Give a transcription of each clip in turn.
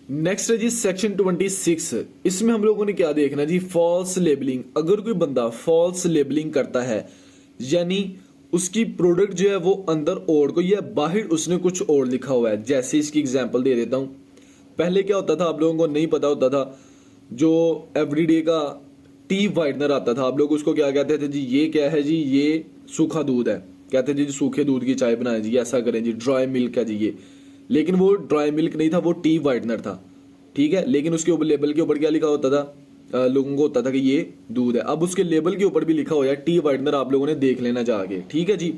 Next है जी section 26। इसमें हम लोगों ने क्या देखना जी, फॉल्स लेबलिंग। अगर कोई बंदा फॉल्स लेबलिंग करता है यानी उसकी प्रोडक्ट जो है वो अंदर और कोई है, बाहर उसने कुछ और लिखा हुआ है। जैसे इसकी एग्जांपल दे देता हूं। पहले क्या होता था, आप लोगों को नहीं पता होता था, जो एवरीडे का टी वाइटनर आता था, आप लोग उसको क्या कहते थे जी, ये क्या है जी, ये सूखा दूध है, कहते जी सूखे दूध की चाय बनाए जी, ऐसा करें जी, ड्राई मिल्क है जी ये। लेकिन वो ड्राई मिल्क नहीं था, वो टी वाइटनर था, ठीक है। लेकिन उसके ऊपर लेबल के ऊपर क्या लिखा होता था, लोगों को होता था कि ये दूध है। अब उसके लेबल के ऊपर भी लिखा हुआ है टी वाइटनर, आप लोगों ने देख लेना जाके, ठीक है जी।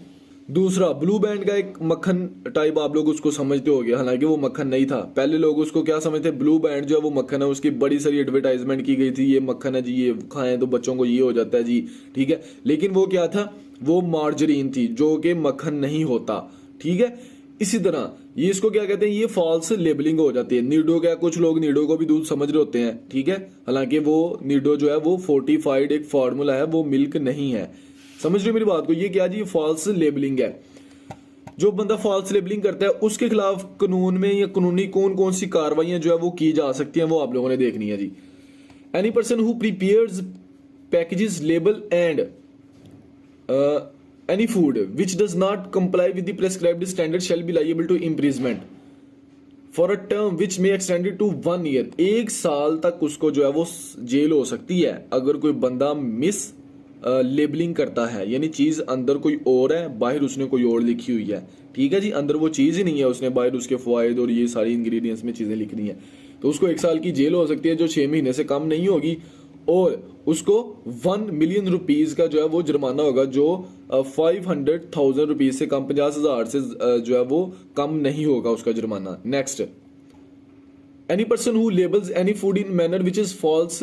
दूसरा, ब्लू बैंड का एक मक्खन टाइप आप लोग उसको समझते होंगे, हालांकि वो मक्खन नहीं था। पहले लोग उसको क्या समझते, ब्लू बैंड जो है वो मक्खन है, उसकी बड़ी सारी एडवर्टाइजमेंट की गई थी, ये मक्खन है जी, ये खाएं तो बच्चों को ये हो जाता है जी, ठीक है। लेकिन वो क्या था, वो मार्जरीन थी, जो कि मक्खन नहीं होता, ठीक है। इसी तरह ये इसको क्या कहते हैं, ये फॉल्स लेबलिंग हो जाती है। नीडो क्या, कुछ लोग नीडो को भी दूध समझ रहे होते हैं, ठीक है। हालांकि वो नीडो जो है वो फोर्टिफाइड एक फॉर्मूला है, वो मिल्क नहीं है। समझ रहे हो मेरी बात को, ये क्या जी, फॉल्स लेबलिंग है। जो बंदा फॉल्स लेबलिंग करता है उसके खिलाफ कानून में या कानूनी कौन कौन सी कार्रवाइयां जो है वो की जा सकती हैं, वो आप लोगों ने देखनी है जी। Any person who prepares packages label and any food which does not comply with the prescribed standard shall be liable to imprisonment for a term which may extend to 1 year। 1 साल तक उसको जो है वो जेल हो सकती है अगर कोई बंदा मिस लेबलिंग करता है, यानी चीज अंदर कोई और है, बाहर उसने कोई और लिखी हुई है, ठीक है जी। अंदर वो चीज ही नहीं है, उसने बाहर उसके फवायद और ये सारी इंग्रेडिएंट्स में चीजें लिखनी है, तो उसको 1 साल की जेल हो सकती है, जो 6 महीने से कम नहीं होगी। और उसको 1 मिलियन रुपीज का जो है वो जुर्माना होगा, जो 500,000 रुपीज से कम, 50,000 से जो है वो कम नहीं होगा उसका जुर्माना। Next, any person who labels any food in manner which is false,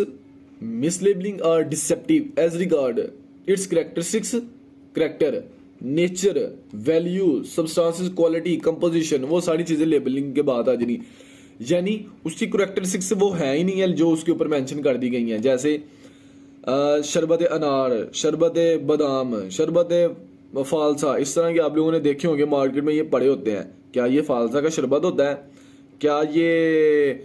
mislabelling or deceptive as regard its characteristics, character, nature, value, substances, quality, composition, वो सारी चीजें लेबलिंग के बाद आ जानी। यानी उसकी कैरेक्टरिस्टिक्स वो है ही नहीं है जो उसके ऊपर मेंशन कर दी गई हैं। जैसे शरबत अनार, शरबत बादाम, शरबत फालसा, इस तरह के आप लोगों ने देखे होंगे मार्केट में, ये पड़े होते हैं। क्या ये फालसा का शरबत होता है? क्या ये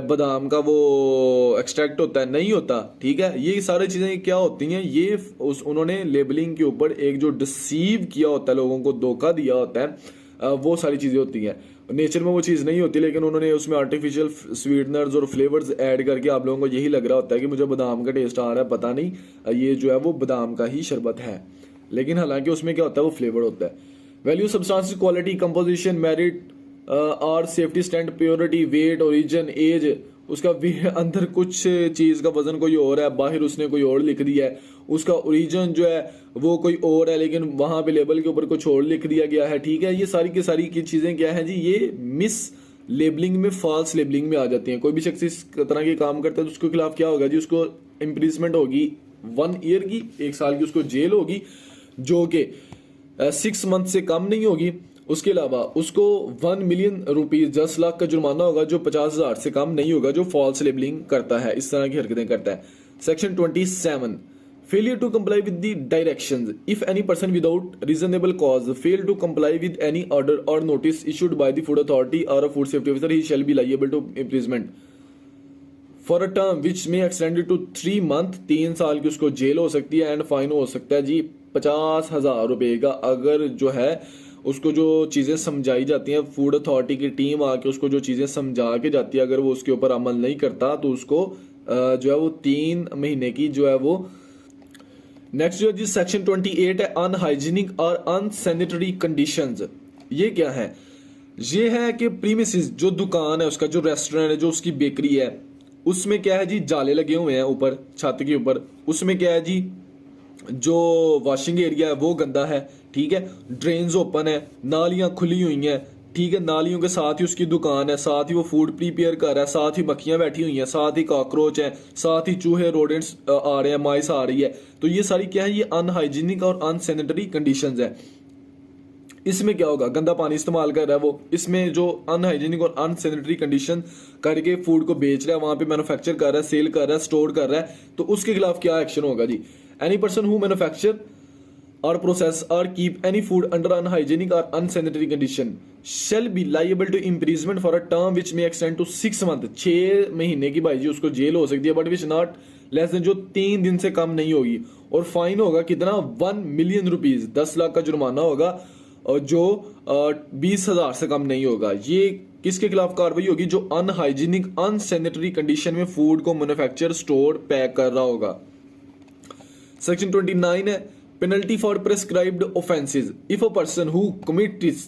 बादाम का वो एक्सट्रैक्ट होता है? नहीं होता, ठीक है। ये सारी चीजें क्या होती हैं, ये उन्होंने लेबलिंग के ऊपर एक जो डिसीव किया होता है, लोगों को धोखा दिया होता है, वो सारी चीजें होती हैं। नेचर में वो चीज़ नहीं होती, लेकिन उन्होंने उसमें आर्टिफिशियल स्वीटनर्स और फ्लेवर्स ऐड करके आप लोगों को यही लग रहा होता है कि मुझे बादाम का टेस्ट आ रहा है, पता नहीं ये जो है वो बादाम का ही शरबत है, लेकिन हालांकि उसमें क्या होता है, वो फ्लेवर होता है। Value, substance, quality, composition, merit और safety stand, purity, weight, origin, age, उसका अंदर कुछ चीज का वजन कोई और है, बाहर उसने कोई और लिख दिया है, उसका ओरिजिन जो है वो कोई और है, लेकिन वहां पे लेबल के ऊपर कुछ और लिख दिया गया है, ठीक है। ये सारी की सारी की चीजें क्या है जी, ये मिस लेबलिंग में, फॉल्स लेबलिंग में आ जाती हैं। कोई भी शख्स इस तरह के काम करता है तो उसके खिलाफ क्या होगा जी, उसको इम्प्रिजमेंट होगी 1 ईयर की, 1 साल की उसको जेल होगी, जो कि 6 मंथ से कम नहीं होगी। उसके अलावा उसको 1 मिलियन रुपीज, 10 लाख का जुर्माना होगा, जो 50,000 से कम नहीं होगा, जो फॉल्स लेबलिंग करता है, इस तरह की हरकतें करता है। Section 27, failure to comply with the directions. If any person without reasonable cause fail to comply with any order or notice issued by the food authority or a food safety officer, he shall be liable to imprisonment for a term which may extended to 3 month, 3 साल की उसको jail हो सकती है, and fine हो सकता है जी 50,000 रुपए का, अगर जो है उसको जो चीज़ें समझाई जाती हैं, फूड अथॉरिटी की टीम आके उसको जो चीज़ें समझा के जाती है, अगर वो उसके ऊपर अमल नहीं करता तो उसको जो है वो 3 महीने की जो है वो। नेक्स्ट जो है जी सेक्शन 28 है, अनहाइजीनिक और अनसैनिटरी कंडीशंस। ये क्या है? ये है कि प्रीमिसेस, जो दुकान है उसका, जो रेस्टोरेंट है, जो उसकी बेकरी है, उसमें क्या है जी, जाले लगे हुए हैं ऊपर छत के ऊपर। उसमें क्या है जी, जो वॉशिंग एरिया है वो गंदा है, ठीक है। ड्रेन्स ओपन है, नालियां खुली हुई हैं, ठीक है। नालियों के साथ ही उसकी दुकान है, साथ ही वो फूड प्रिपेयर कर रहा है, साथ ही मक्खियां बैठी हुई हैं, साथ ही कॉकरोच है, साथ ही चूहे, रोडेंट्स आ रहे हैं, माइस आ रही है। तो ये सारी क्या है, ये अनहाइजीनिक और अनसैनिटरी कंडीशंस है। इसमें क्या होगा, गंदा पानी इस्तेमाल कर रहा है वो, इसमें जो अनहाइजीनिक और अनसैनिटरी कंडीशन करके फूड को बेच रहा है, वहां पे मैन्युफैक्चर कर रहा है, सेल कर रहा है, स्टोर कर रहा है, तो उसके खिलाफ क्या एक्शन होगा जी। Any person who manufacture or process or keep any food under unhygienic or unsanitary condition shall be liable to imprisonment for a term which may extend to 6 month 6 महीने की भाई जी उसको जेल हो सकती है, but which not less than जो 3 दिन से कम नहीं होगी। और फाइन होगा कितना 1 मिलियन रुपीज 10 लाख का जुर्माना होगा, और जो 20,000 से कम नहीं होगा। ये किसके खिलाफ कार्रवाई होगी? जो अनहाइजीनिक अनसैनिटरी कंडीशन में फूड को मैन्युफैक्चर स्टोर पैक कर रहा होगा। सेक्शन 29 है penalty for prescribed offences. If a person who commits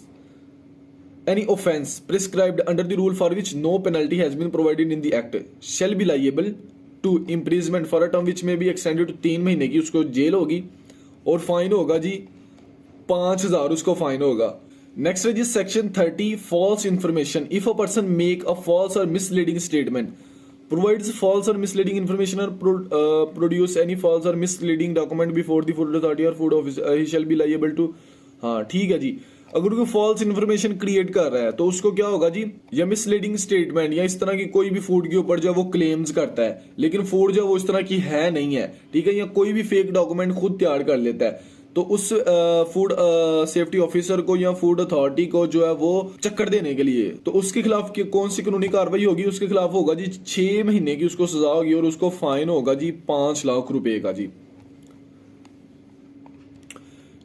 any offence prescribed under the rule for which no penalty has been provided in the act shall be liable to imprisonment for a term which may be extended to 3 महीने की उसको jail होगी, और fine होगा जी 5,000 उसको fine होगा। Next है जी section 30 false information. If a person make a false or misleading statement, provides false or misleading information or produce any false or misleading document before the food authority or food officer, he shall be liable to। हाँ ठीक है जी, अगर कोई false information create कर रहा है तो उसको क्या होगा जी, या मिसलीडिंग स्टेटमेंट या इस तरह की कोई भी फूड के ऊपर जो है वो क्लेम्स करता है लेकिन फूड जो है वो इस तरह की है नहीं है, ठीक है, या कोई भी फेक डॉक्यूमेंट खुद तैयार कर लेता है, तो उस फूड सेफ्टी ऑफिसर को या फूड अथॉरिटी को जो है वो चक्कर देने के लिए, तो उसके खिलाफ कौन सी कानूनी कार्रवाई होगी? उसके खिलाफ होगा जी 6 महीने की उसको सजा होगी, और उसको फाइन होगा जी 5 लाख रुपए का जी।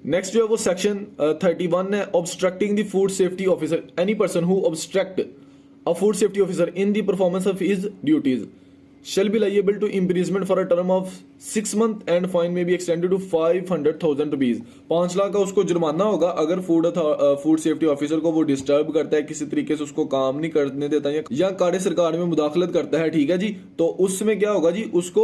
नेक्स्ट जो है वो सेक्शन 31 है obstructing the food safety officer. Any person who obstruct a food safety officer in the performance of his duties shall be liable to imprisonment for a term of 6 months and fine may be extended to 500,000 rupees। 5 lakh का उसको जुर्माना होगा अगर food safety officer को वो disturb करता है, किसी तरीके से उसको काम नहीं करने देता या कार्य सरकार में मुदाखलत करता है, ठीक है जी, तो उसमें क्या होगा जी, उसको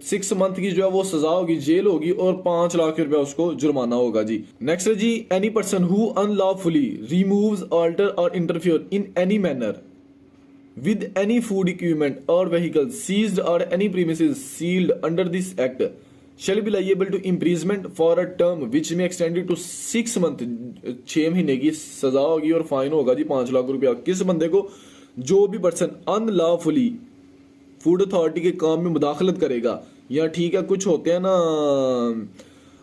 6 मंथ की जो है वो सजा होगी, जेल होगी, और 5 लाख रुपया उसको जुर्माना होगा जी। नेक्स्ट है जी any person who unlawfully removes alter or interfere in any manner with any food equipment or vehicle seized or any premises sealed under this act shall be liable to imprisonment for a term which may extend to 6 month 6 महीने की सजा होगी, और fine होगा जी 5 लाख रुपया। किस बंदे को? जो भी पर्सन अनलॉफुली फूड अथॉरिटी के काम में मुदाखलत करेगा, या ठीक है कुछ होते हैं ना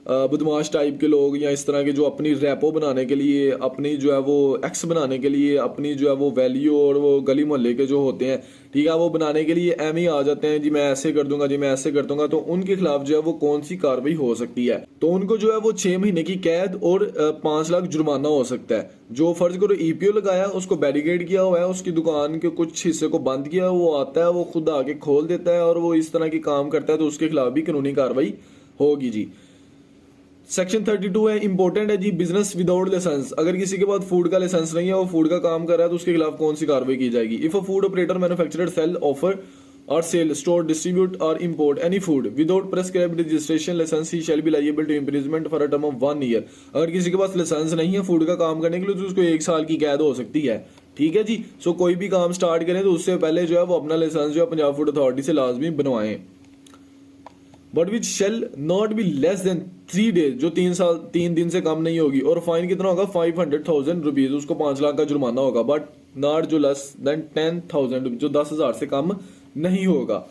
बदमाश टाइप के लोग, या इस तरह के जो अपनी रैपो बनाने के लिए, अपनी जो है वो एक्स बनाने के लिए, अपनी जो है वो वैल्यू और वो गली मोहल्ले के जो होते हैं, ठीक है, वो बनाने के लिए एम ही आ जाते हैं जी, मैं ऐसे कर दूंगा जी, मैं ऐसे कर दूंगा, तो उनके खिलाफ जो है वो कौन सी कार्रवाई हो सकती है? तो उनको जो है वो 6 महीने की कैद और 5 लाख जुर्माना हो सकता है। जो फर्ज करो ईपीओ लगाया, उसको बैरिकेड किया हुआ है, उसकी दुकान के कुछ हिस्से को बंद किया, वो आता है, वो खुद आके खोल देता है और वो इस तरह की काम करता है, तो उसके खिलाफ भी कानूनी कार्रवाई होगी जी। सेक्शन 32 है इंपॉर्टेंट है जी बिजनेस विदाउट लाइसेंस। अगर किसी के पास फूड का लाइसेंस नहीं है, वो फूड का काम कर रहा है, तो उसके खिलाफ कौन सी कार्रवाई की जाएगी? If a food operator manufacture sell offer और सेल स्टोर डिस्ट्रीब्यूट और import any food without prescribed registration license he shall be liable to imprisonment for a term of 1 year. अगर किसी के पास लाइसेंस नहीं है फूड का काम करने के लिए, तो उसको 1 साल की कैद हो सकती है, ठीक है जी। सो कोई भी काम स्टार्ट करें तो उससे पहले जो है वो अपना लाइसेंस जो है पंजाब फूड अथॉरिटी से लाजमी बनवाएं। But which shall not be less than 3 days, जो 3 दिन से कम नहीं होगी, और फाइन कितना होगा 500,000 रुपीज, उसको 5 लाख का जुर्माना होगा, बट नॉट जो लेस देन 10,000 जो 10,000 से कम नहीं होगा।